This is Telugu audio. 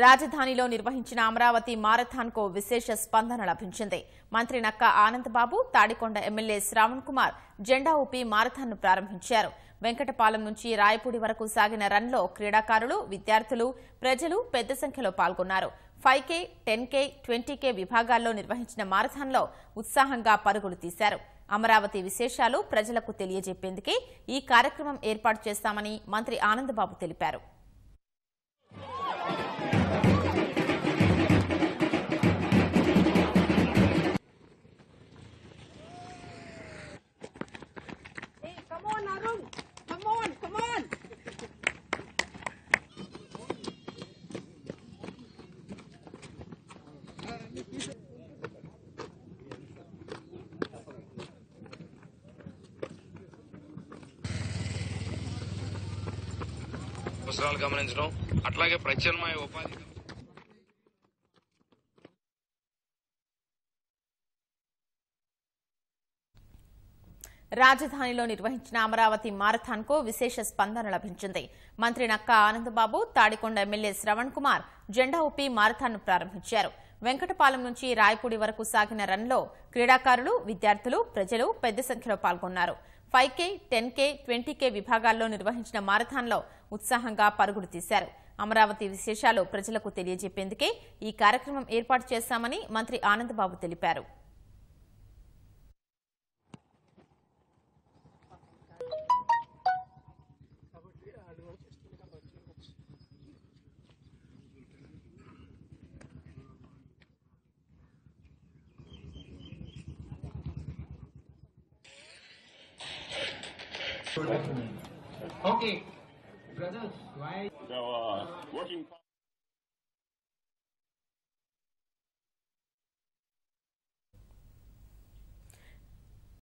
రాజధానిలో నిర్వహించిన అమరావతి మారథాన్కు విశేష స్పందన లభించింది. మంత్రి నక్కా ఆనందబాబు, తాడికొండ ఎమ్మెల్యే శ్రావణ్ కుమార్ జెండా ఊపి మారథాన్ను ప్రారంభించారు. వెంకటపాలెం నుంచి రాయపూడి వరకు సాగిన రన్లో క్రీడాకారులు, విద్యార్థులు, ప్రజలు పెద్ద సంఖ్యలో పాల్గొన్నారు. 5K, 10K, 20K విభాగాల్లో నిర్వహించిన మారథాన్లో ఉత్సాహంగా పరుగులు తీశారు. అమరావతి విశేషాలు ప్రజలకు తెలియజెప్పేందుకే ఈ కార్యక్రమం ఏర్పాటు చేస్తామని మంత్రి ఆనందబాబు తెలిపారు. అవసరాలు గమనించడం, అట్లాగే ప్రత్యామ్నాయ ఉపాధి. రాజధానిలో నిర్వహించిన అమరావతి మారథాన్కు విశేష స్పందన లభించింది. మంత్రి నక్కా ఆనందబాబు, తాడికొండ ఎమ్మెల్యే శ్రవణ్ కుమార్ జెండా ఊపి మారథాన్ను ప్రారంభించారు. వెంకటపాలెం నుంచి రాయపూడి వరకు సాగిన రన్లో క్రీడాకారులు, విద్యార్థులు, ప్రజలు పెద్ద సంఖ్యలో పాల్గొన్నారు. 5K, 10K, 20K విభాగాల్లో నిర్వహించిన మారథాన్లో ఉత్సాహంగా పరుగులు తీశారు. అమరావతి విశేషాలు ప్రజలకు తెలియజెప్పేందుకే ఈ కార్యక్రమం ఏర్పాటు చేశామని మంత్రి ఆనందబాబు తెలిపారు. Okay, brothers, why? So, working.